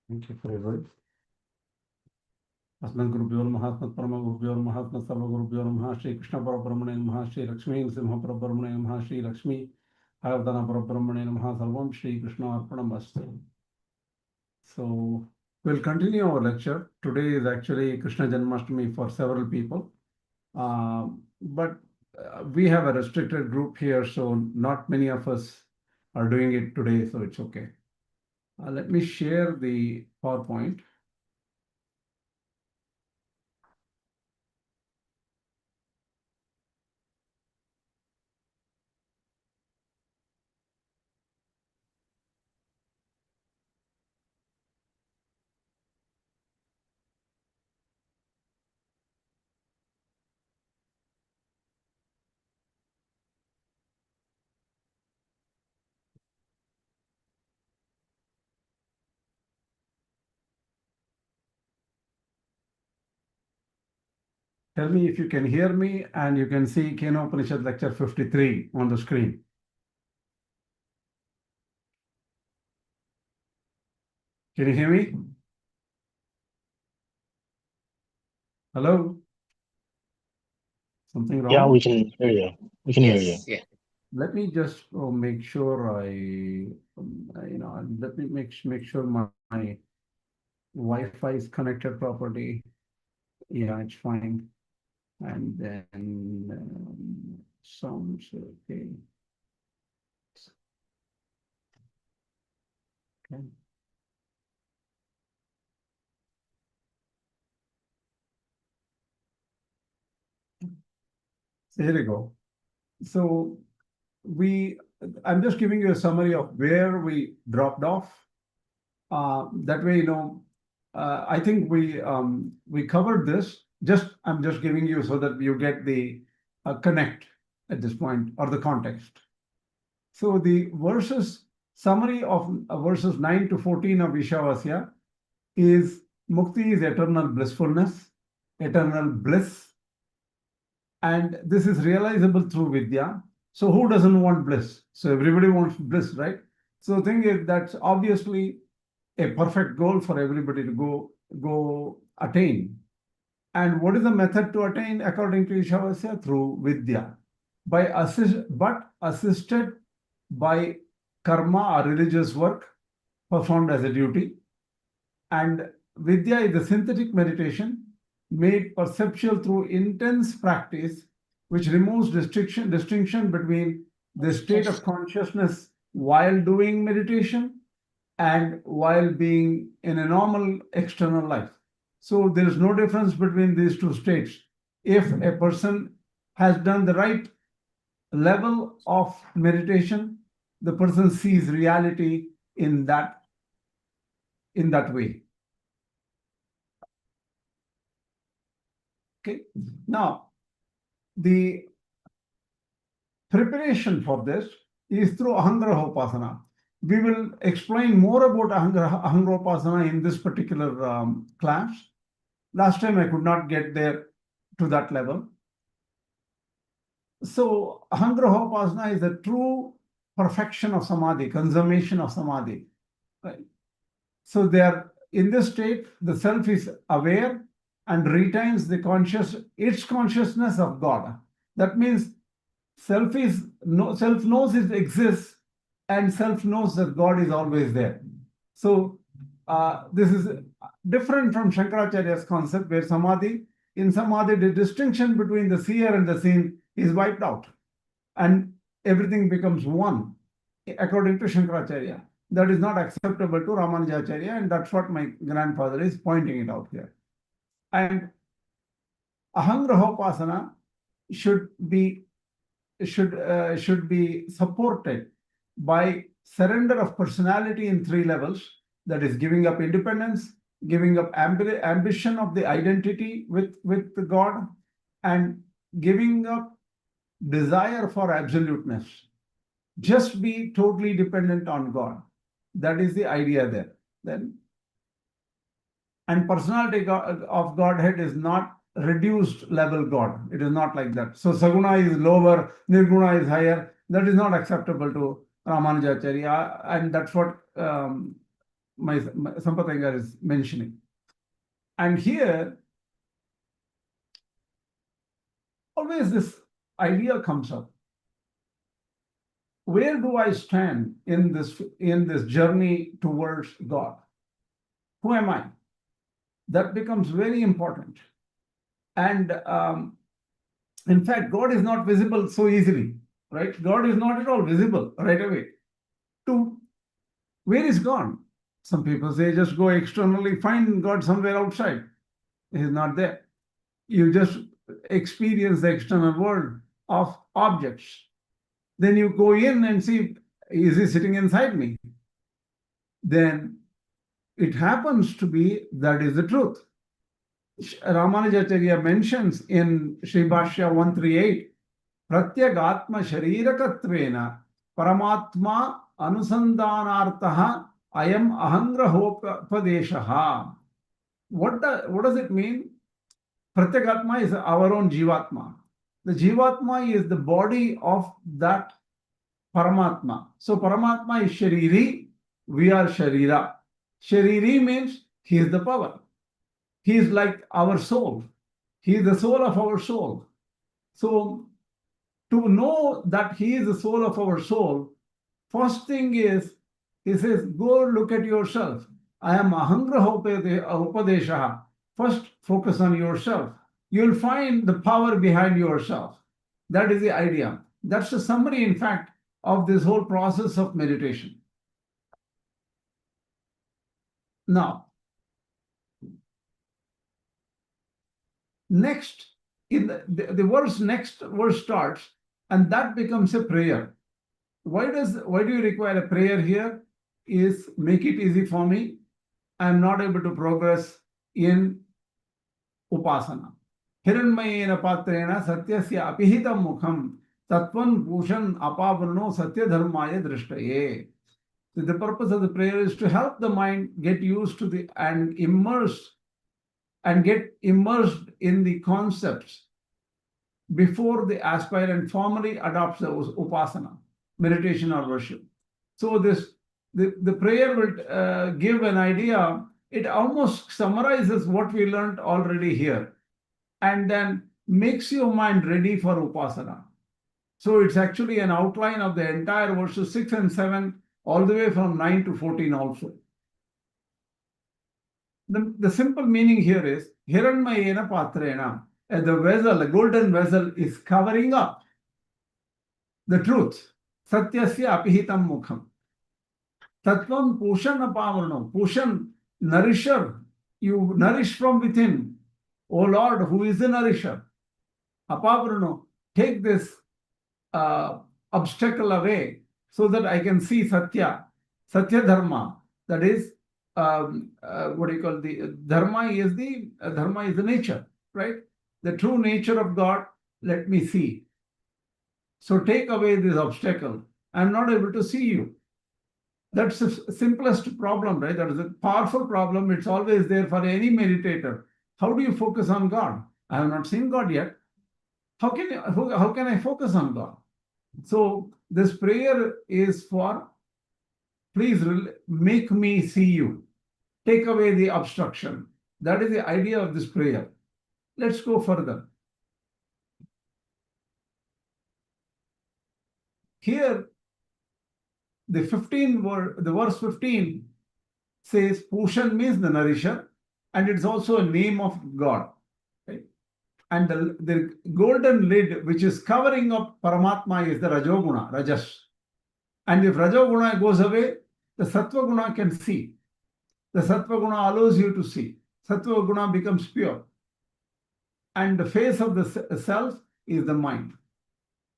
Thank you for your words. Asmat Gurubhyo Namaha, Asmat Parama Gurubhyo Namaha, Asmat Sarva Gurubhyo Namaha, Shri Krishna Parabrahmane Namaha, Shri Lakshmi Simha Parabrahmane Namaha, Shri Lakshmi Ayodhana Parabrahmane Namaha, Sarvam Shri Krishna Arpanamastu. So, we'll continue our lecture. Today is actually Krishna Janmashtami for several people. But we have a restricted group here, so not many of us are doing it today, so it's okay. Let me share the PowerPoint. Tell me if you can hear me and you can see Kena Upaniṣad lecture 53 on the screen. Can you hear me? Hello? Something wrong? Yeah, we can hear you. We can hear you. Yeah. Let me just make sure let me make sure my Wi-Fi is connected properly. Yeah, it's fine. And then sounds okay. Okay. So here we go. So I'm just giving you a summary of where we dropped off. That way, I think we covered this. I'm just giving you so that you get the connect at this point or the context. So the summary of verses 9 to 14 of Īśāvāsya is Mukti is eternal blissfulness, eternal bliss, and this is realizable through Vidyā. So who doesn't want bliss? So everybody wants bliss, right? So the thing is, that's obviously a perfect goal for everybody to go attain. And what is the method to attain according to Īśāvāsya? Through Vidyā. But assisted by karma or religious work performed as a duty. And Vidyā is the synthetic meditation made perceptual through intense practice, which removes distinction between the state of consciousness while doing meditation and while being in a normal external life. So there is no difference between these two states. If a person has done the right level of meditation, the person sees reality in that way. Okay. Now, the preparation for this is through Ahaṅgrahopāsana. We will explain more about Ahaṅgrahopāsana in this particular class. Last time I could not get there to that level. So Ahaṅgrahopāsana is the true perfection of Samādhi, consummation of Samādhi. Right? So in this state, the self is aware and retains its consciousness of God. That means self knows it exists, and self knows that God is always there. So this is different from Śaṅkarācārya's concept, where in Samādhi, the distinction between the seer and the seen is wiped out, and everything becomes one, according to Śaṅkarācārya. That is not acceptable to Ramanuja.org, and that's what my grandfather is pointing it out here. And Ahaṅgrahopāsana should be supported by surrender of personality in 3 levels. That is giving up independence, giving up ambition of the identity with God, and giving up desire for absoluteness. Just be totally dependent on God. That is the idea there. And personality of Godhead is not reduced level God. It is not like that. So Saguna is lower, Nirguna is higher. That is not acceptable to Ramanuja.org, and that's what my Sampath Iyengar is mentioning. And here, always this idea comes up. Where do I stand in this journey towards God? Who am I? That becomes very important. And in fact, God is not visible so easily, right? God is not at all visible right away. Where is God? Some people say just go externally, find God somewhere outside. He is not there. You just experience the external world of objects. Then you go in and see, is he sitting inside me? Then it happens to be that is the truth. Ramanuja.org mentions in Śrībhāṣya 138, Pratyagatma Sharirakatvena Paramātma Anusandhanartaha Ayam Ahaṅgrahopāsana. What does it mean? Pratyagatma is our own Jivatma. The Jivatma is the body of that Paramātma. So Paramātma is Shariri, we are Sharira. Shariri means he is the power. He is like our soul. He is the soul of our soul. So to know that he is the soul of our soul, first thing is, he says, go look at yourself. I am Ahaṅgrahopāsana. First, focus on yourself. You'll find the power behind yourself. That is the idea. That's the summary, in fact, of this whole process of meditation. Now, next, in the next verse starts, and that becomes a prayer. Why do you require a prayer here? Is make it easy for me. I'm not able to progress in upasana. Hiraṇmayena pātreṇa satyasya apihitam mukham tatvan bhushan apavarno satyadharmaya drishtaye. So the purpose of the prayer is to help the mind get used to get immersed in the concepts before the aspirant formally adopts the upasana, meditation or worship. So the prayer will give an idea. It almost summarizes what we learned already here, and then makes your mind ready for upasana. So it's actually an outline of the entire verses 6 and 7, all the way from 9 to 14 also. The simple meaning here is, hiraṇmayena pātreṇa, the vessel, the golden vessel is covering up the truth. Satyasya apihitam mukham. Tattvam pushan apavarno. Pushan, nourisher. You nourish from within. O Lord, who is the nourisher? Apavarno, take this obstacle away so that I can see Satya Dharma. That is, what do you call the Dharma is the nature, right? The true nature of God, let me see. So take away this obstacle. I'm not able to see you. That's the simplest problem, right? That is a powerful problem. It's always there for any meditator. How do you focus on God? I have not seen God yet. How can I focus on God? So this prayer is for, please make me see you. Take away the obstruction. That is the idea of this prayer. Let's go further. Here, the verse 15 says Pushan means the nourisher, and it's also a name of God. Right? And the golden lid which is covering up Paramātma is the Rajoguna, Rajas. And if Rajoguna goes away, the Sattva Guna can see. The Sattva Guna allows you to see. Sattva Guna becomes pure. And the face of the self is the mind.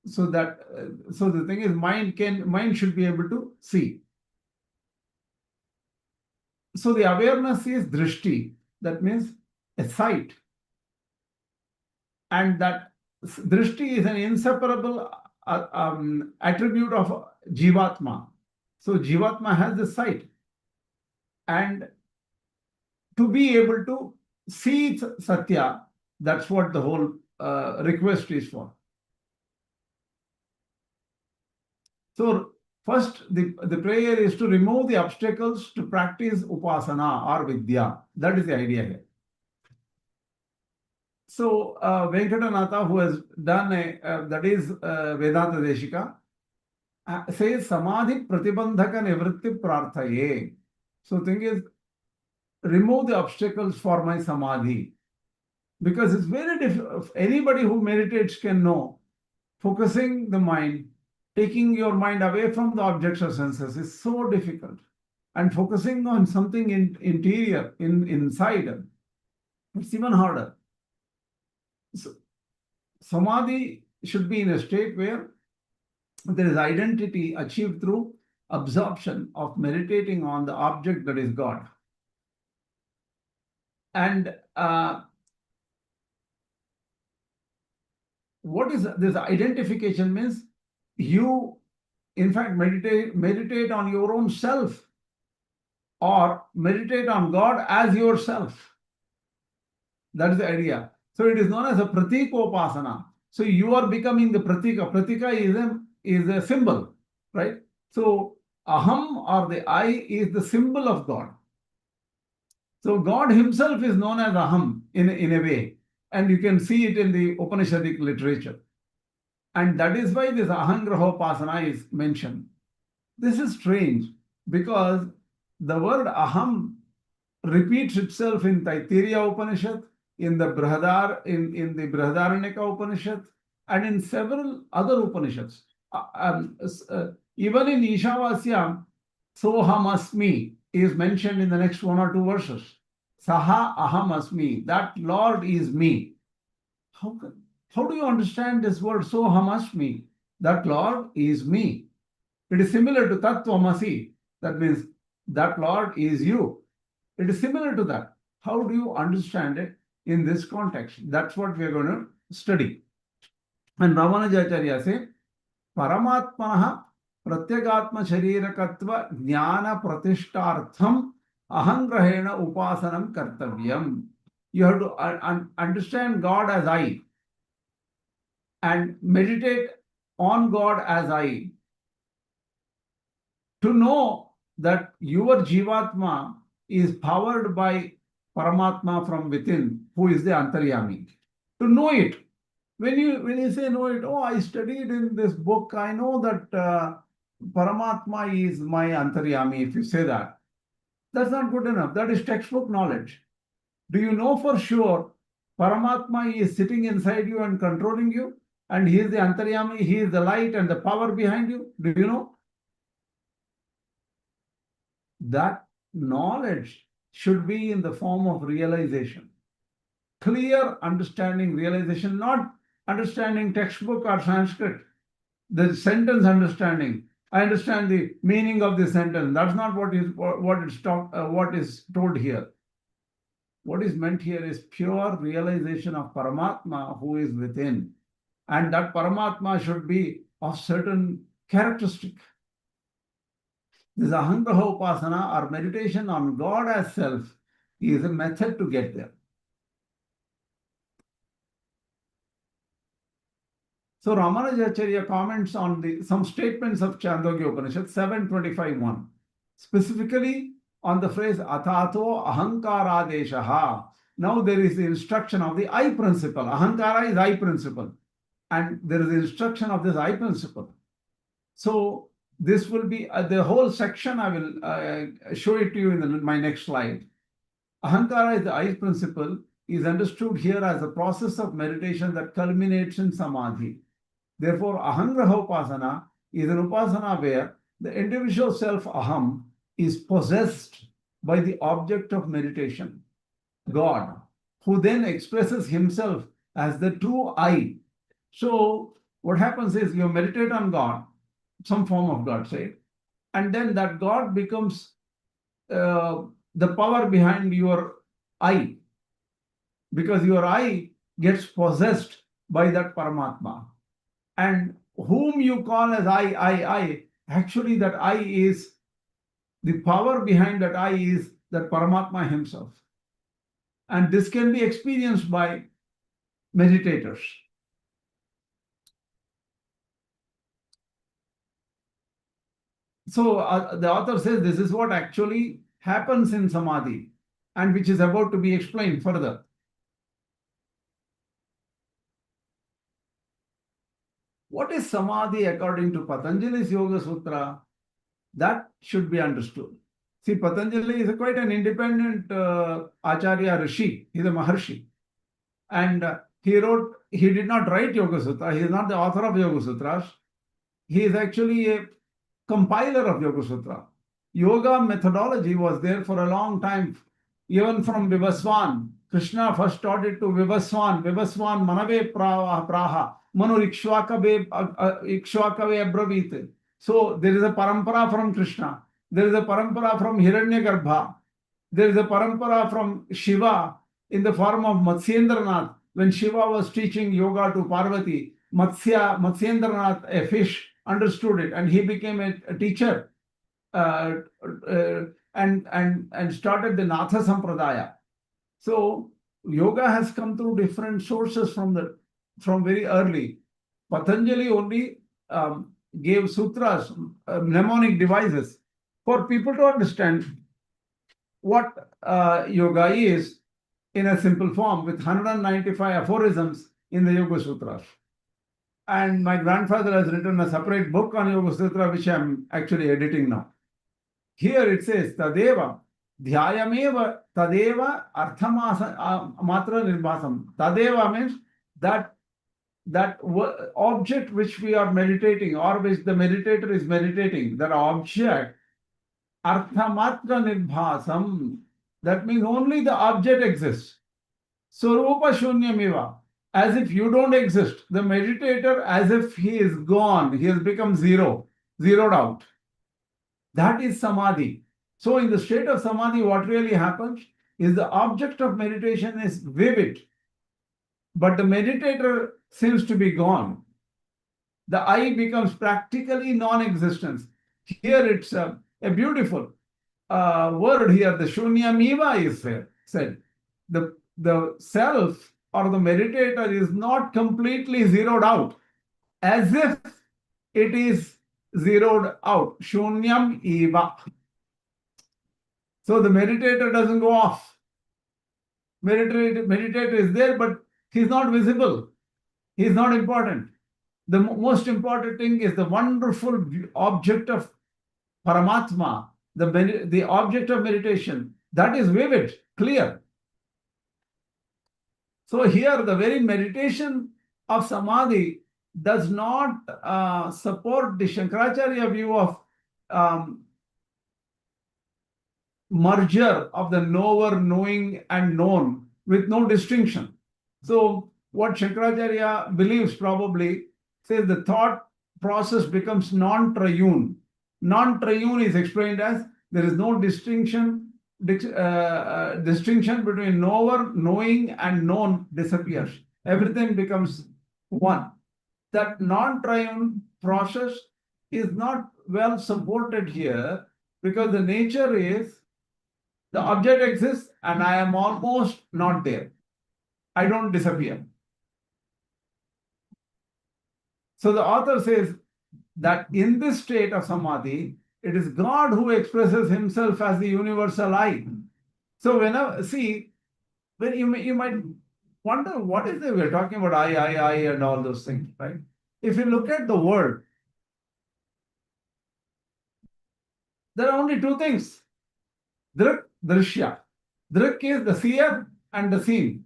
So the thing is, mind should be able to see. So the awareness is drishti. That means a sight. And that drishti is an inseparable attribute of Jivatma. So Jivatma has the sight. And to be able to see Satya, that's what the whole request is for. So First, the prayer is to remove the obstacles to practice upasana or Vidyā. That is the idea here. So, Venkatanatha, who has done that is Vedanta Deshika, says Samādhi pratibandhaka nivritti prarthaye. So, thing is, remove the obstacles for my Samādhi. Because it's very difficult. Anybody who meditates can know focusing the mind, taking your mind away from the objects or senses is so difficult. And focusing on something interior, inside, it's even harder. So, Samadhi should be in a state where there is identity achieved through absorption of meditating on the object that is God. And what is this identification means? You, in fact, meditate on your own self or meditate on God as yourself. That is the idea. So it is known as a pratikopasana. So you are becoming the pratika. Pratika is a symbol, right? So aham or the I is the symbol of God. So God himself is known as aham in a way. And you can see it in the Upanishadic literature. And that is why this Ahaṅgrahopāsana is mentioned. This is strange because the word aham repeats itself in Taittiriya Upanishad, in the Brihadaranyaka Upanishad, and in several other Upanishads. Even in Īśāvāsya, Soham Asmi is mentioned in the next 1 or 2 verses. Saha aham asmi, that Lord is me. How do you understand this word Soham Asmi? That Lord is me. It is similar to Tattvamasi. That means that Lord is you. It is similar to that. How do you understand it in this context? That's what we are going to study. And Ramanuja.org says, Paramātmanaha pratyagatma sharirakatva jnana pratishtartham Ahaṅgrahena Upasanam kartavyam. You have to understand God as I and meditate on God as I. To know that your Jivatma is powered by Paramātma from within, who is the Antaryāmī. To know it. When you say know it, oh, I studied in this book, I know that Paramātma is my Antaryāmī, if you say that. That's not good enough. That is textbook knowledge. Do you know for sure Paramātma is sitting inside you and controlling you? And he is the Antaryāmī, he is the light and the power behind you? Do you know? That knowledge should be in the form of realization. Clear understanding, realization, not understanding textbook or Sanskrit. The sentence understanding. I understand the meaning of the sentence. That's not what is told here. What is meant here is pure realization of Paramātma who is within. And that Paramātma should be of certain characteristic. This Ahaṅgrahopāsana or meditation on God as self is a method to get there. So Ramanuja.org comments on some statements of Chāndogya Upanishad 7.25.1, specifically on the phrase Atato Ahaṅkārādeshaha. Now there is the instruction of the I principle. Ahaṅkara is I principle. And there is the instruction of this I principle. So this will be the whole section. I will show it to you in my next slide. Ahaṅkara is the I principle, is understood here as a process of meditation that culminates in Samādhi. Therefore, Ahaṅgrahopāsana is an upasana where the individual self aham is possessed by the object of meditation, God, who then expresses himself as the true I. So what happens is you meditate on God, some form of God, say, and then that God becomes the power behind your I, because your I gets possessed by that Paramātma. And whom you call as I, actually that I is, the power behind that I is that Paramātma himself. And this can be experienced by meditators. So the author says this is what actually happens in Samādhi and which is about to be explained further. What is Samādhi according to Patanjali's Yoga Sutra? That should be understood. See, Patanjali is quite an independent Acharya Rishi. He's a Maharshi. And he did not write Yoga Sutra. He is not the author of Yoga Sutras. He is actually a compiler of Yoga Sutra. Yoga methodology was there for a long time, even from Vivaswan. Krishna first taught it to Vivaswan. Vivaswan manave praha. Manu ikshvakave abravit. So there is a parampara from Krishna. There is a parampara from Hiranyagarbha. There is a parampara from Shiva in the form of Matsyendranath. When Shiva was teaching yoga to Parvati, Matsyendranath, a fish, understood it and he became a teacher and started the Natha Sampradaya. So yoga has come through different sources from very early. Patanjali only gave sutras, mnemonic devices for people to understand what yoga is in a simple form with 195 aphorisms in the Yoga Sutras. And my grandfather has written a separate book on Yoga Sutra, which I'm actually editing now. Here it says, Tadeva, Dhyayameva, Tadeva, Matra Nirbhasam. Tadeva means that object which we are meditating or which the meditator is meditating, that object, Arthamatra Nirbhasam. That means only the object exists. Swarupa Shunyamiva, as if you don't exist. The meditator, as if he is gone, he has become zeroed out. That is Samādhi. So in the state of Samādhi, what really happens is the object of meditation is vivid, but the meditator seems to be gone. The I becomes practically non-existence. Here it's a beautiful word here, the Shunyamiva is said. The self or the meditator is not completely zeroed out, as if it is zeroed out. Shunyam eva. So the meditator doesn't go off. Meditator is there, but he's not visible. He's not important. The most important thing is the wonderful object of Paramātma, the object of meditation. That is vivid, clear. So here the very meditation of Samādhi does not support the Śaṅkarācārya view of merger of the knower, knowing and known with no distinction. So what Śaṅkarācārya believes probably says the thought process becomes non-triune. Non-triune is explained as there is no distinction between knower, knowing and known disappears. Everything becomes one. That non-triune process is not well supported here because the nature is the object exists and I am almost not there. I don't disappear. So the author says that in this state of Samādhi, it is God who expresses himself as the universal I. So when you might wonder what is it we're talking about I and all those things, right? If you look at the world, there are only two things. Drik, Drishya. Drik is the seer and the seen.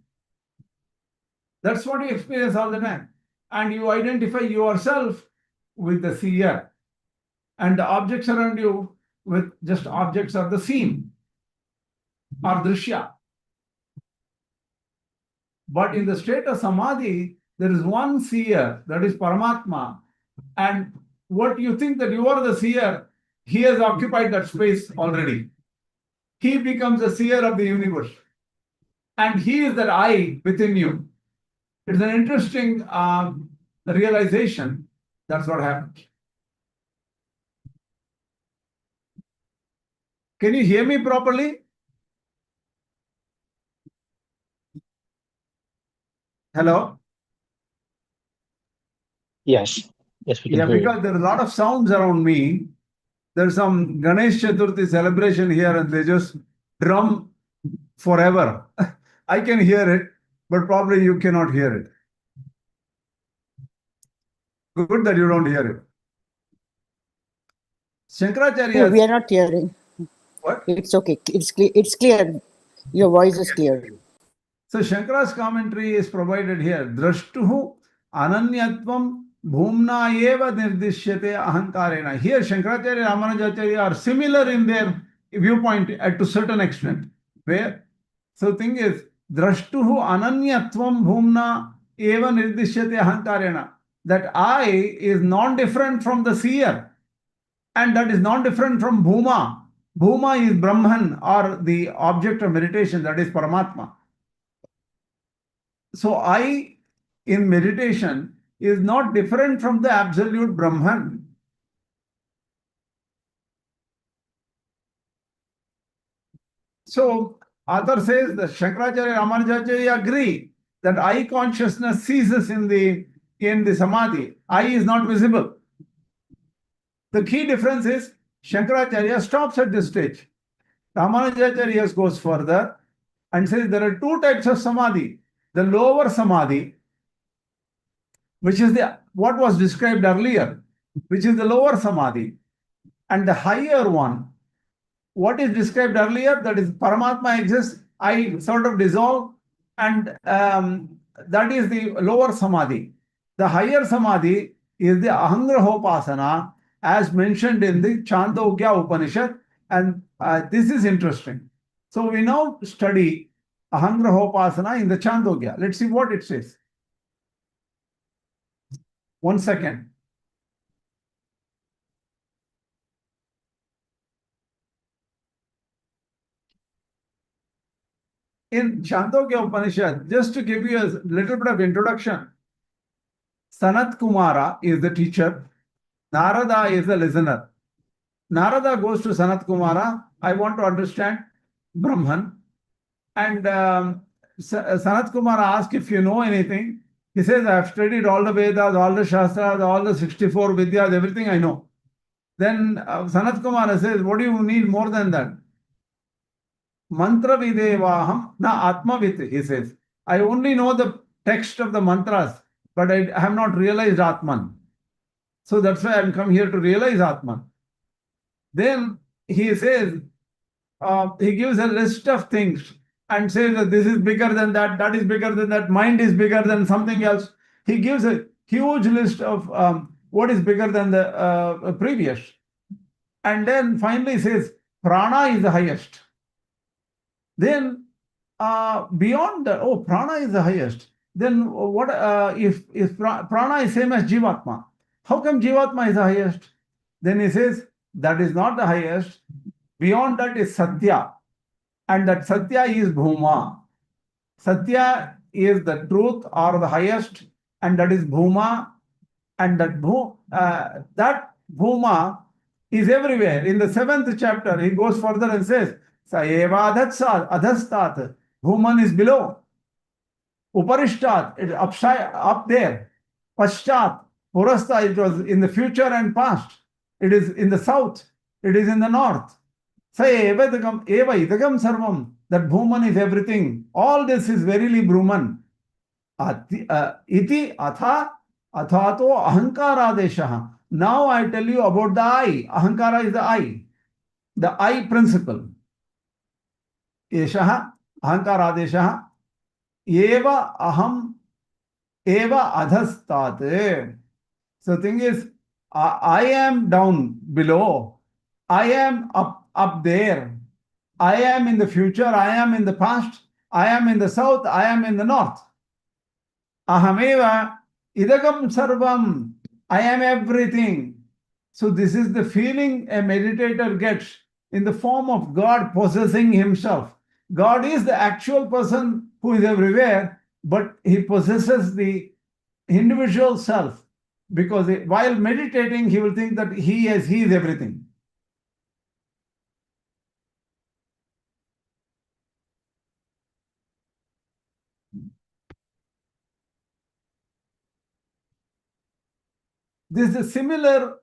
That's what you experience all the time. And you identify yourself with the seer. And the objects around you with just objects of the seen or Drishya. But in the state of Samādhi, there is one seer, that is Paramātma. And what you think that you are the seer, he has occupied that space already. He becomes the seer of the universe. And he is that I within you. It's an interesting realization. That's what happens. Can you hear me properly? Hello? Yes. Yes, we can Yeah, hear you. because there are a lot of sounds around me. There's some Ganesh Chaturthi celebration here and they just drum forever. I can hear it, but probably you cannot hear it. Good that you don't hear it. Śaṅkarācārya. No, we are not hearing. What? It's okay. It's clear. Your voice is clear. So Shankara's commentary is provided here. Drashtuhu ananyatvam bhumna eva nirdishyate ahaṅkarena. Here Śaṅkarācārya and Rāmānujācārya are similar in their viewpoint to certain extent. Where? So thing is, drashtuhu ananyatvam bhumna eva nirdishyate ahaṅkarena. That I is non-different from the seer. And that is non-different from bhuma. Bhuma is Brahman or the object of meditation, that is Paramātma. So I in meditation is not different from the absolute Brahman. So author says that Śaṅkarācārya and Rāmānujācārya agree that I consciousness ceases in the Samādhi. I is not visible. The key difference is Śaṅkarācārya stops at this stage. Rāmānujācārya goes further and says there are two types of Samādhi. The lower Samādhi, which is what was described earlier, which is the lower Samādhi, and the higher one, what is described earlier, that is Paramātma exists, I sort of dissolve, and that is the lower Samādhi. The higher Samādhi is the Ahaṅgrahopāsana, as mentioned in the Chāndogya Upanishad, and this is interesting. So we now study Ahaṅgrahopāsana in the Chāndogya. Let's see what it says. 1 second. In Chāndogya Upanishad, just to give you a little bit of introduction, Sanat Kumara is the teacher, Narada is the listener. Narada goes to Sanat Kumara, I want to understand Brahman. And Sanat Kumara asks if you know anything. He says, I have studied all the Vedas, all the Shastras, all the 64 Vidyas, everything I know. Then Sanat Kumara says, what do you need more than that? Mantra videvaham na atmavit, he says. I only know the text of the mantras, but I have not realized Atman. So that's why I'm come here to realize Atman. Then he says, he gives a list of things and says that this is bigger than that, that is bigger than that, mind is bigger than something else. He gives a huge list of what is bigger than the previous. And then finally says, prana is the highest. Then beyond that, oh, prana is the highest. Then what if prana is same as Jivatma? How come Jivatma is the highest? Then he says, that is not the highest. Beyond that is Satya. And that Satya is Bhuma. Satya is the truth or the highest, and that is Bhuma. And that Bhuma is everywhere. In the 7th chapter, he goes further and says, Sa eva adhastat. Bhuman is below. Upanishad, it is up there. Paschat, Purastha, it was in the future and past. It is in the south. It is in the north. Sa eva idagam sarvam. That Bhuman is everything. All this is verily Brahman. Iti atha athato ahaṅkārādeshaha. Now I tell you about the I. Ahaṅkara is the I principle. Eshaha ahaṅkārādeshaha eva aham eva adhastat. So thing is, I am down below. I am up there. I am in the future. I am in the past. I am in the south. I am in the north. Ahameva idagam sarvam. I am everything. So this is the feeling a meditator gets in the form of God possessing himself. God is the actual person who is everywhere, but he possesses the individual self, because while meditating, he will think that he is everything. This is similar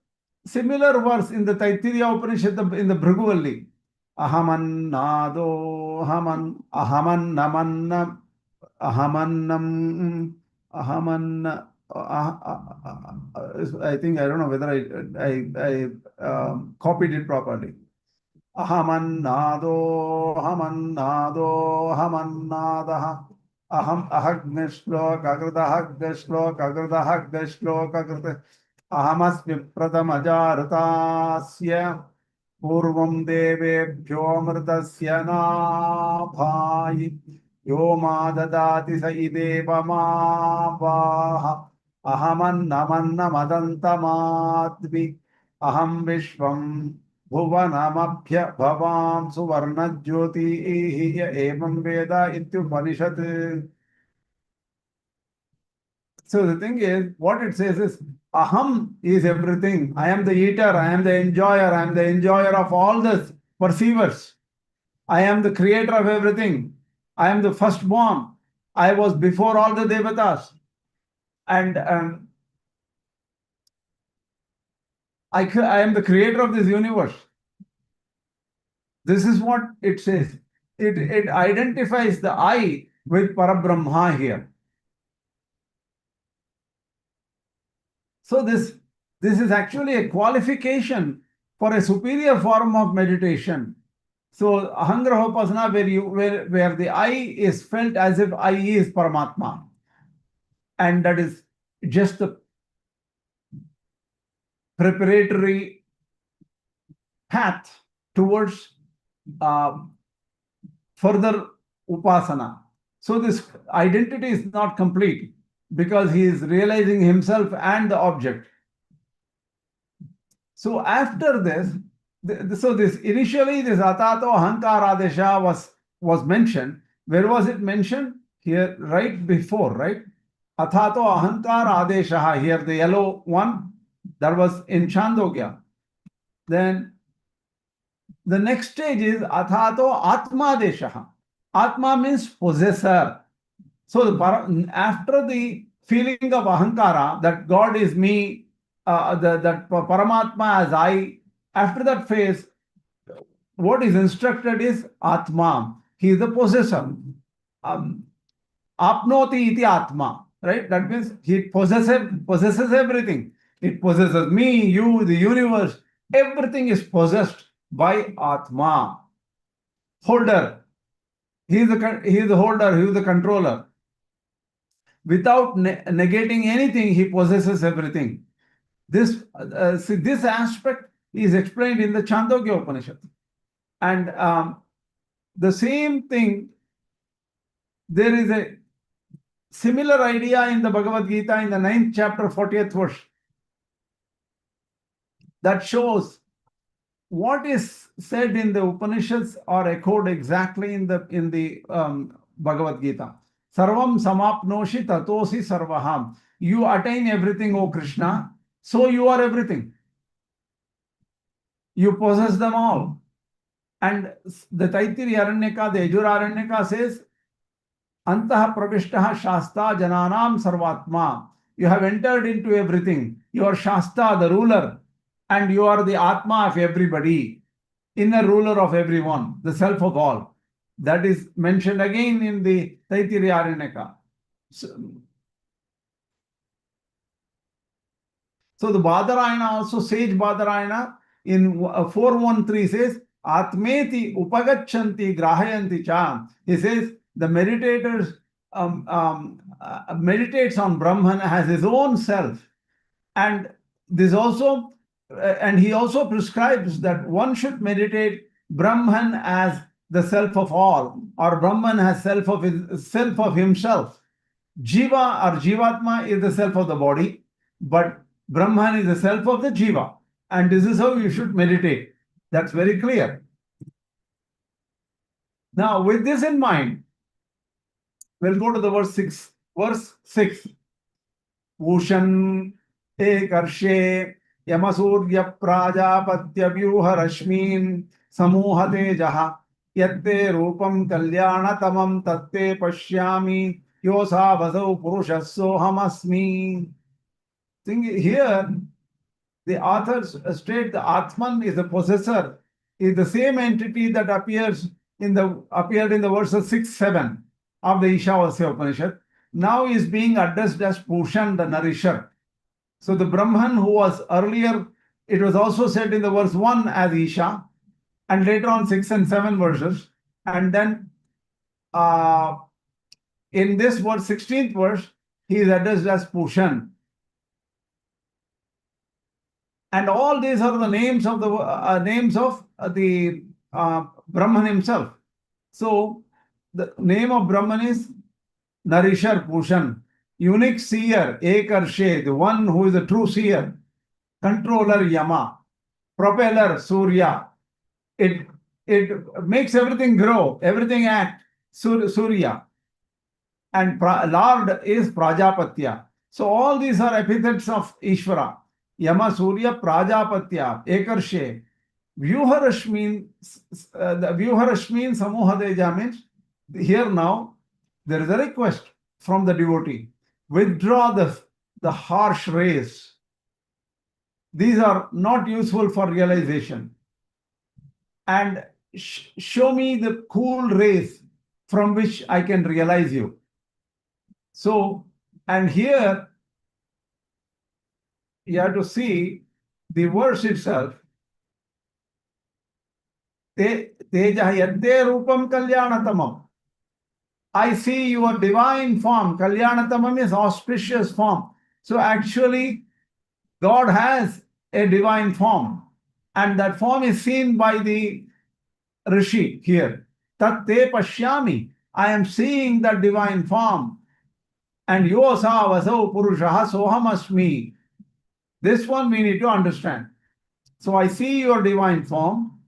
similar verse in the Taittiriya Upanishad in the Bhrigu. Ahamannado, ahamannam, ahamanna. I think I don't know whether I copied it properly. Ahamannado, ahamannadaha. Aham ahagneshloka ahamasmi pratamajarutasya purvam devebhyo amritasya nabhayi yoma dadati sa ideva mavaha ahamannamadantamadvi aham vishvam bhuvanamabhya bhavam suvarna jyoti evam veda ityupanishad. So the thing is, what it says is, Aham is everything. I am the eater, I am the enjoyer, I am the enjoyer of all the perceivers. I am the creator of everything. I am the firstborn. I was before all the devatas. And I am the creator of this universe. This is what it says. It identifies the I with Parabrahma here. So this is actually a qualification for a superior form of meditation. So Ahaṅgrahopāsana, where the I is felt as if I is Paramātma, and that is just the preparatory path towards further upasana. So this identity is not complete, because he is realizing himself and the object. So after this, initially this Atato Ahaṅkārādesha was mentioned. Where was it mentioned? Here, right before, right? Atato Ahaṅkārādesha, here the yellow one, that was in Chāndogya. Then the next stage is Atato Atmadesha. Atma means possessor. So after the feeling of ahankara, that God is me, that Paramātma as I, after that phase, what is instructed is Atma. He is the possessor. Apnoti iti Atma, right? That means he possesses everything. It possesses me, you, the universe. Everything is possessed by Atma. Holder. He is the holder, he is the controller. Without negating anything, he possesses everything. This aspect is explained in the Chāndogya Upanishad. And the same thing, there is a similar idea in the Bhagavad Gita in the 9th chapter, 40th verse, that shows what is said in the Upanishads are echoed exactly in the Bhagavad Gita. Sarvam samapnoshi tatosi sarvaham. You attain everything, O Krishna, so you are everything. You possess them all. And the Taittiriya Aranyaka, the Yajur Aranyaka says, Antah pravishtaha shasta jananam sarvatma. You have entered into everything. You are Shasta, the ruler, and you are the Atma of everybody, inner ruler of everyone, the self of all. That is mentioned again in the Taittiriya Aranyaka. So the Badarayana also, Sage Badarayana, in 413 says, Atmeti upagachanti grahayanti cha. He says, the meditators meditates on Brahman as his own self. And this also, and he also prescribes that one should meditate Brahman as the self of all, or Brahman as self of himself. Jiva or Jivatma is the self of the body, but Brahman is the self of the Jiva. And this is how you should meditate. That's very clear. Now, with this in mind, we'll go to the verse 6. Verse 6. Ushan te karshe Yamasurya prajapatya vyuha rashmin samuhate jaha yatte rupam kalyana tamam tatte pashyami yosavasau purushassohamasmi. Here, the authors state the Atman is the possessor, is the same entity that appeared in the verses 6, 7 of the Īśāvāsya Upaniṣad. Now is being addressed as Pushan, the nourisher. So the Brahman who was earlier, it was also said in the verse 1 as Isha, and later on 6 and 7 verses. And then in this verse, 16th verse, he is addressed as Pushan. And all these are the names of the Brahman himself. So the name of Brahman is Nourisher, Pushan. Unique seer, Ekarshe, the one who is a true seer. Controller, Yama. Propeller, Surya. It makes everything grow, everything act, Surya. And Lord is Prajapatya. So all these are epithets of Ishvara. Yama, Surya, Prajapatya, Ekarshe. Vyuharashmin, the Vyuharashmin Samuhadeja means, here now, there is a request from the devotee. Withdraw the harsh rays. These are not useful for realization. And show me the cool rays from which I can realize you. So, and here you have to see the verse itself. Teja yadde rupam kalyanatamam. I see your divine form. Kalyanatamam is auspicious form. So actually, God has a divine form. And that form is seen by the Rishi here. Tat te pashyami. I am seeing that divine form. And Īśāvāsya Upaniṣad sohamasmi. This one we need to understand. So I see your divine form.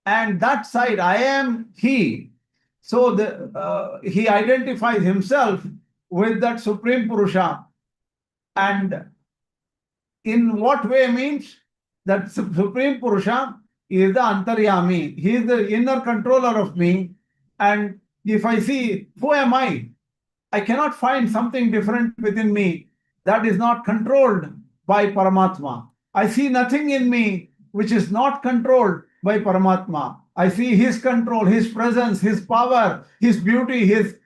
And that side, I am he. So he identifies himself with that Supreme Purusha. And in what way means that Supreme Purusha is the Antaryāmī. He is the inner controller of me. And if I see, who am I? I cannot find something different within me that is not controlled by Paramātma. I see nothing in me which is not controlled by Paramātma. I see his control, his presence, his power, his beauty, his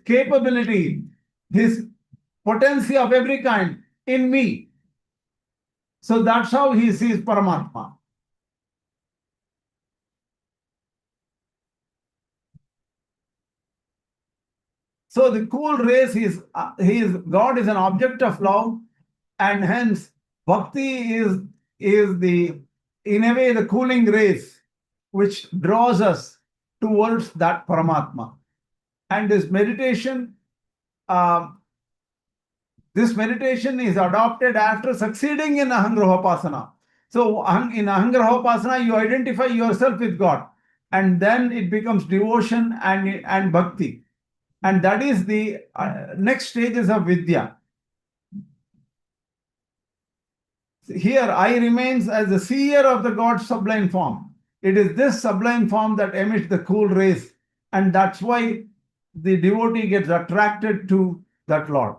capability, his potency of every kind in me. So that's how he sees Paramātma. So the cool rays God is an object of love, and hence bhakti is in a way the cooling rays which draws us towards that Paramātma. And this meditation is adopted after succeeding in Ahaṅgrahopāsana. So in Ahaṅgrahopāsana, you identify yourself with God, and then it becomes devotion and bhakti. And that is the next stages of Vidyā. Here, I remains as the seer of the God's sublime form. It is this sublime form that emits the cool rays, and that's why the devotee gets attracted to that Lord.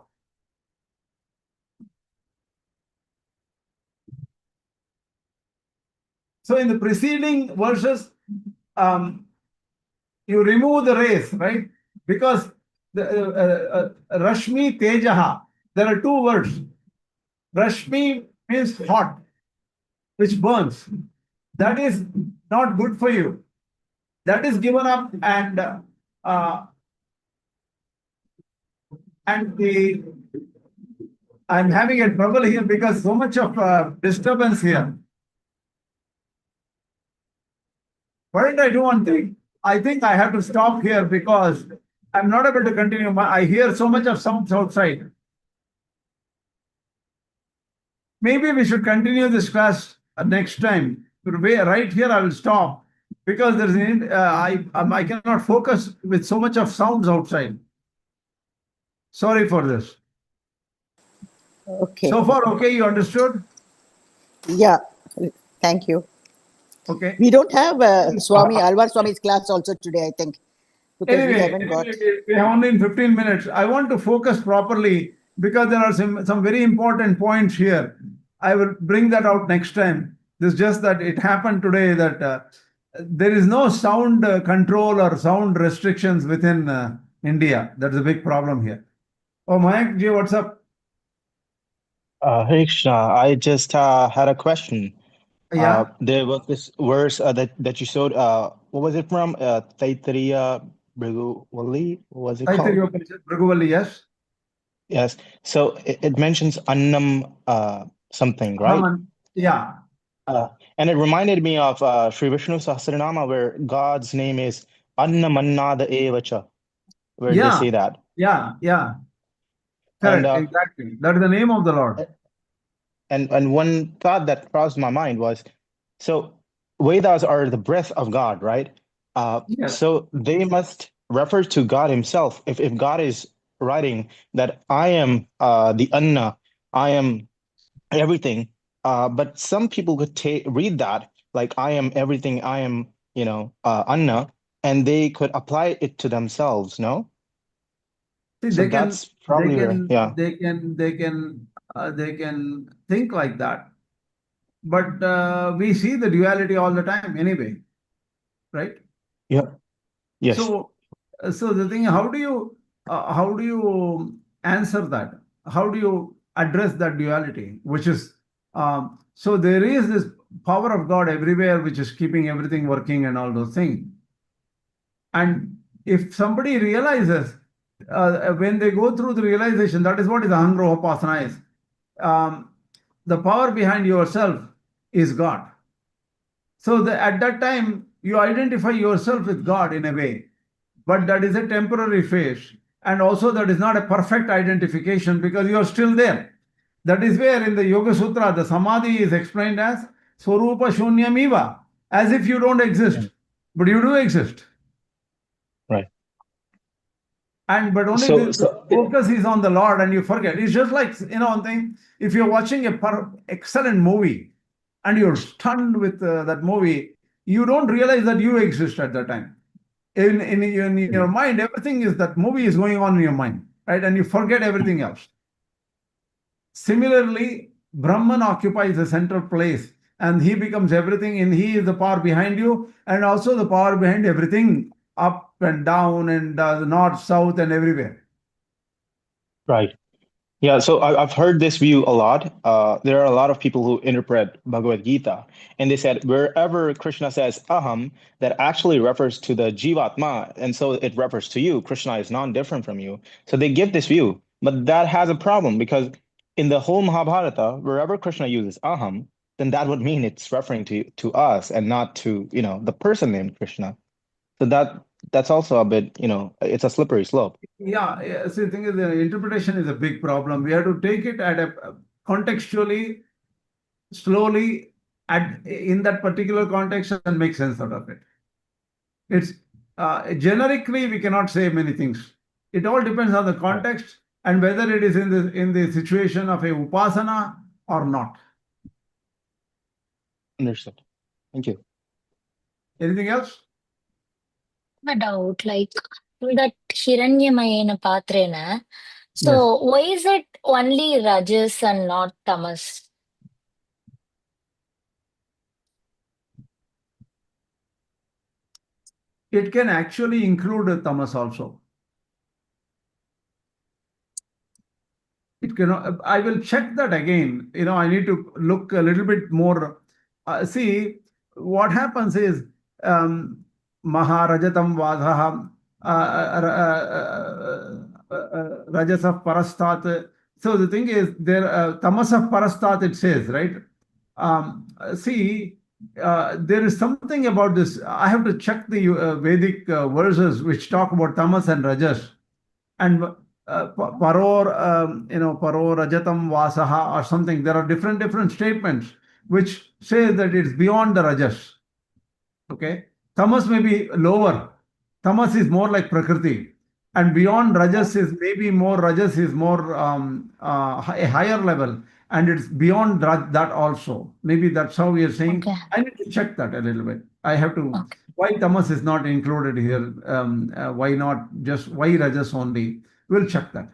So in the preceding verses, you remove the rays, right? Because the Rashmi Tejaha, there are two words. Rashmi means hot, which burns. That is not good for you. That is given up, and I'm having a trouble here because so much of disturbance here. Why don't I do one thing? I think I have to stop here because I'm not able to continue. I hear so much of sounds outside. Maybe we should continue this class next time. Right here, I will stop because there's I cannot focus with so much of sounds outside. Sorry for this. Okay. So far, okay, you understood? Yeah. Thank you. Okay. We don't have Swami Alvar Swami's class also today, I think, because we haven't got. We have only in 15 minutes. I want to focus properly because there are some very important points here. I will bring that out next time. This is just that it happened today that there is no sound control or sound restrictions within India. That's a big problem here. Oh, Mayank ji, what's up? Hare Krishna, I just had a question. Yeah, There was this verse that you showed. What was it from? Taittiriya Bhrigu What was it called? Aittiriya Upanishad, Bhrigu, yes. Yes. So it mentions Annam something, right? Yeah, And it reminded me of Sri Vishnu Sahasranama, where God's name is Annamannada Evacha, where they yeah, say that. yeah. And Correct, exactly. That is the name of the Lord. and one thought that crossed my mind was, so Vedas are the breath of God, right? Yes. So they must refer to God himself. If God is writing that I am the Anna, I am everything, but some people could read that like I am everything, I am, Anna, and they could apply it to themselves, no? See, So that's probably where, yeah. they can think like that, but we see the duality all the time anyway, right? Yeah. Yes. So the thing, how do you answer that? How do you address that duality? Which is so there is this power of God everywhere, which is keeping everything working and all those things. And if somebody realizes when they go through the realization, that is what is Ahaṅgrahopāsana is. The power behind yourself is God. So at that time, you identify yourself with God in a way, but that is a temporary phase. And also that is not a perfect identification because you are still there. That is where in the Yoga Sutra, the Samādhi is explained as Swarupa Shunyamiva, as if you don't exist, but you do exist. Right. But only the focus is on the Lord and you forget. It's just like, thing, if you're watching a excellent movie and you're stunned with that movie, you don't realize that you exist at that time. In your mind, everything is that movie is going on in your mind, right? And you forget everything else. Similarly, Brahman occupies a central place and he becomes everything, and he is the power behind you and also the power behind everything up and down and north, south, and everywhere. Right. Yeah, so I've heard this view a lot. There are a lot of people who interpret Bhagavad Gita, and they said wherever Krishna says aham, that actually refers to the Jivatma, and so it refers to you. Krishna is non-different from you. So they give this view, but that has a problem because in the whole Mahabharata, wherever Krishna uses aham, then that would mean it's referring to us and not to, the person named Krishna. So that's also a bit, it's a slippery slope. Yeah. See, the thing is, the interpretation is a big problem. We have to take it at a contextually, slowly, in that particular context and make sense out of it. It's generically we cannot say many things. It all depends on the context and whether it is in the situation of a upasana or not. Understood. Thank you. Anything else? A doubt, like that hiraṇmayena pātreṇa. So Yes. why is it only rajas and not tamas? It can actually include tamas also. It cannot. I will check that again. I need to look a little bit more. See, what happens is Maharajatam Vadha Rajasah Parastat. So the thing is, there Tamasah Parastat it says, right? See, there is something about this. I have to check the Vedic verses which talk about tamas and rajas. And paror, paror rajatam vasaha or something. There are different statements which say that it's beyond the rajas. Okay, tamas may be lower. Tamas is more like prakriti, and beyond rajas is maybe more. Rajas is more a higher level, and it's beyond that also. Maybe that's how we are saying. Okay. I need to check that a little bit. I have to. Okay. Why tamas is not included here? Why not just why rajas only? We'll check that.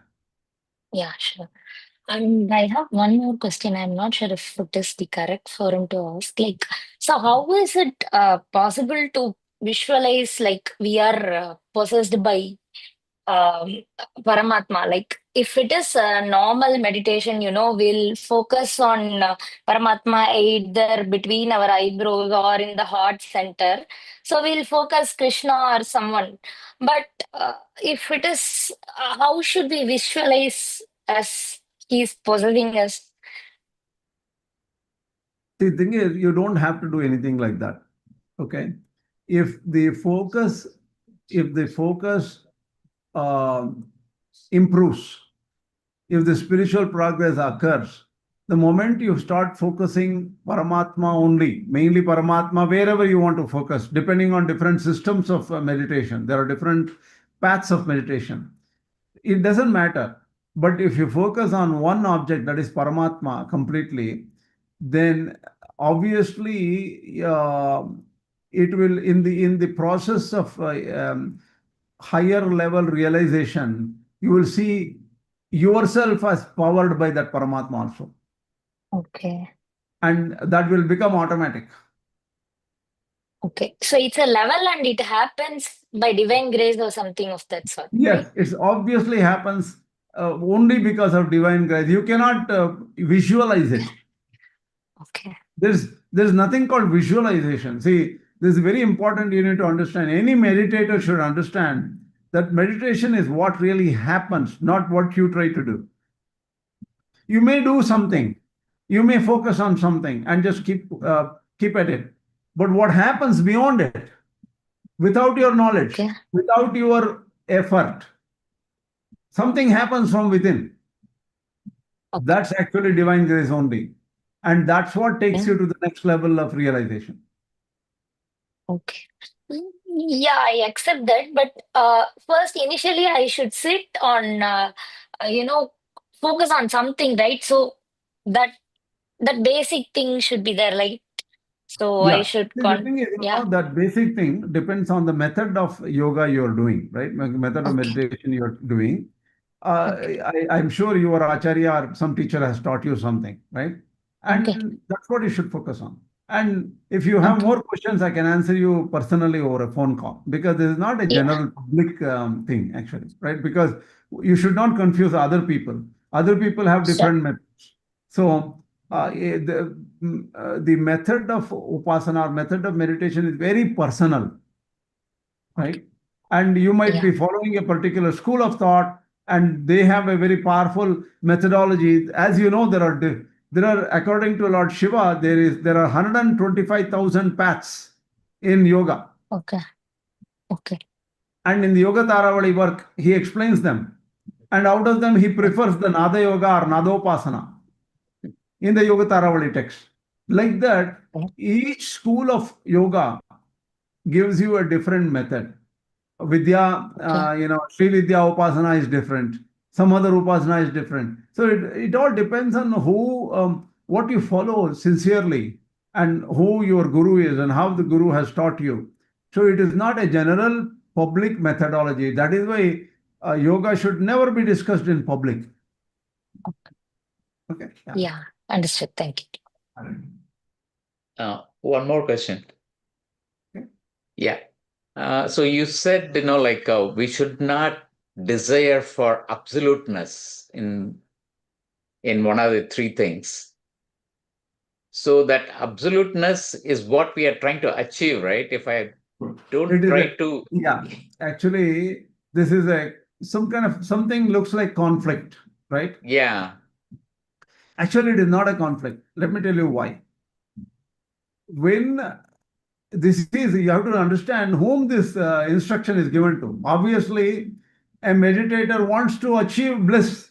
Yeah, sure. And I have one more question. I'm not sure if it is the correct forum to ask. Like, so how is it possible to visualize like we are possessed by um, Paramatma? Like, if it is a normal meditation, we'll focus on Paramatma either between our eyebrows or in the heart center. So we'll focus Krishna or someone. But if it is, how should we visualize as he's possessing us? The thing is, you don't have to do anything like that. Okay. If the focus, if the focus improves, if the spiritual progress occurs, the moment you start focusing Paramatma only, mainly Paramatma, wherever you want to focus, depending on different systems of meditation, there are different paths of meditation. It doesn't matter. But if you focus on one object, that is Paramatma completely, then obviously it will in the process of higher level realization, you will see yourself as powered by that Paramatma also, Okay. and that will become automatic. Okay. So it's a level and it happens by divine grace or something of that sort, right? Yes, it obviously happens only because of divine grace. You cannot visualize it. Okay. There's nothing called visualization. See, this is very important. You need to understand. Any meditator should understand that meditation is what really happens, not what you try to do. You may do something, you may focus on something and just keep at it. But what happens beyond it, without your knowledge, Okay. without your effort, something happens from within. Okay. That's actually divine grace only. And that's what takes you to the next level of realization. Okay. Yeah, I accept that. But first, initially, I should sit on, focus on something, right? So that that basic thing should be there, like, so I Yeah. should See, the thing is, yeah. that basic thing depends on the method of yoga you're doing, right? Method of Okay. meditation you're doing. Okay. I'm sure your acharya or some teacher has taught you something, right? Okay. And that's what you should focus on. And if you have Okay. more questions, I can answer you personally over a phone call, because this is not a Yeah. general public thing, actually, right? Because you should not confuse other people. Other people have Sure. different methods. So the method of upasana or method of meditation is very personal, Okay. right? And you might Yeah. be following a particular school of thought, and they have a very powerful methodology. As you know, there are, according to Lord Shiva, there are 125,000 paths in yoga, Okay. Okay. and in the Yoga Taravali work, he explains them, and out of them, he prefers the Nada Yoga or Nadopasana in the Yoga Taravali text. Like that, Okay. each school of yoga gives you a different method. Vidyā, Okay. Sri Vidyā Upasana is different. Some other Upasana is different. So it all depends on what you follow sincerely, and who your guru is and how the guru has taught you. So it is not a general public methodology. That is why yoga should never be discussed in public. Okay. Yeah. Yeah. Understood. Thank you. One more question. Okay. Yeah. So you said, we should not desire for absoluteness in one of the three things. So that absoluteness is what we are trying to achieve, right? If I don't It is try to. yeah. Actually, this is some kind of something looks like conflict, right? Yeah. Actually, it is not a conflict. Let me tell you why. When this is, you have to understand whom this instruction is given to. Obviously, a meditator wants to achieve bliss,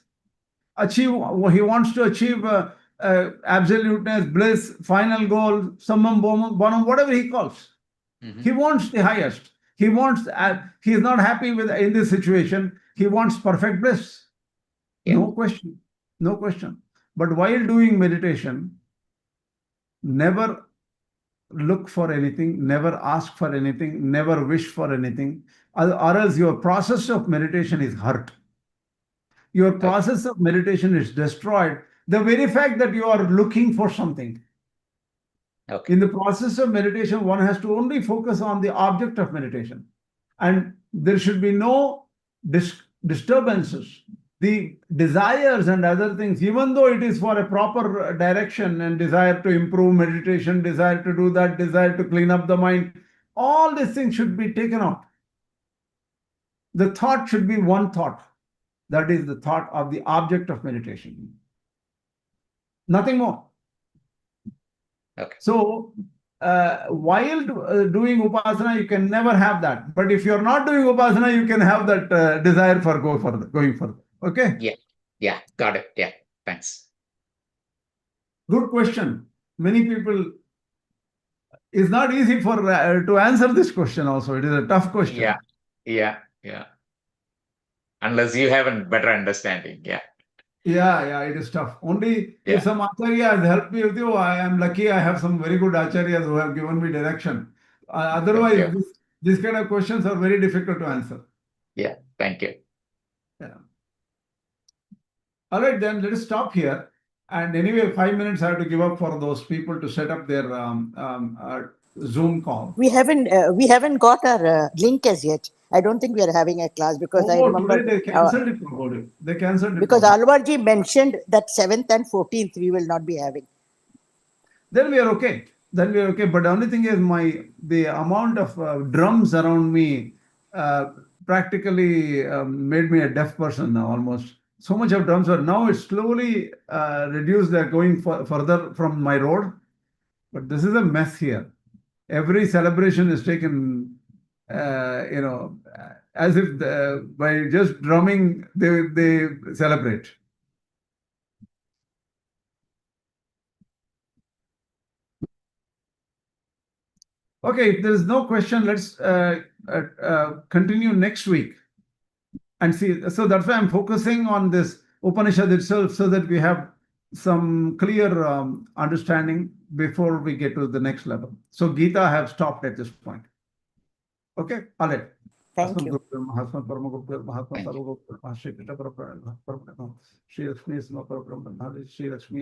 he wants to achieve absoluteness, bliss, final goal, summum bonum, whatever he calls. Mhm. He wants the highest. He wants. He is not happy with in this situation. He wants perfect bliss. Yeah. No question. No question. But while doing meditation, never look for anything, never ask for anything, never wish for anything, or else your process of meditation is hurt. your process of meditation is destroyed. The very fact that you are looking for something. Okay. In the process of meditation, one has to only focus on the object of meditation. And there should be no disturbances. The desires and other things, even though it is for a proper direction and desire to improve meditation, desire to do that, desire to clean up the mind, all these things should be taken out. The thought should be one thought. That is the thought of the object of meditation. Nothing more. Okay. So, while doing Upasana, you can never have that. But if you're not doing Upasana, you can have that desire for going further. Okay? Yeah, got it. Yeah, thanks. Good question. Many people, it's not easy for to answer this question also. It is a tough question. Yeah. Unless you have a better understanding. Yeah, it is tough. Only if some Acharya has helped me with you, I am lucky I have some very good Acharyas who have given me direction. Otherwise, these kind of questions are very difficult to answer. Yeah, thank you. Yeah. All right, then let us stop here. And anyway, 5 minutes I have to give up for those people to set up their Zoom call. We haven't got our link as yet. I don't think we are having a class because I remember today they cancelled it probably. They cancelled it because probably. Alvarji mentioned that 7th and 14th we will not be having. Then we are okay. But the only thing is the amount of drums around me practically made me a deaf person now almost. So much of drums are now it's slowly reduced. They're going further from my road. But this is a mess here. Every celebration is taken, as if by just drumming they celebrate. Okay, if there is no question, let's continue next week and see. So that's why I'm focusing on this Upanishad itself so that we have some clear understanding before we get to the next level. So Gita I have stopped at this point. Okay, all right. Thank you. Shri Lakshmi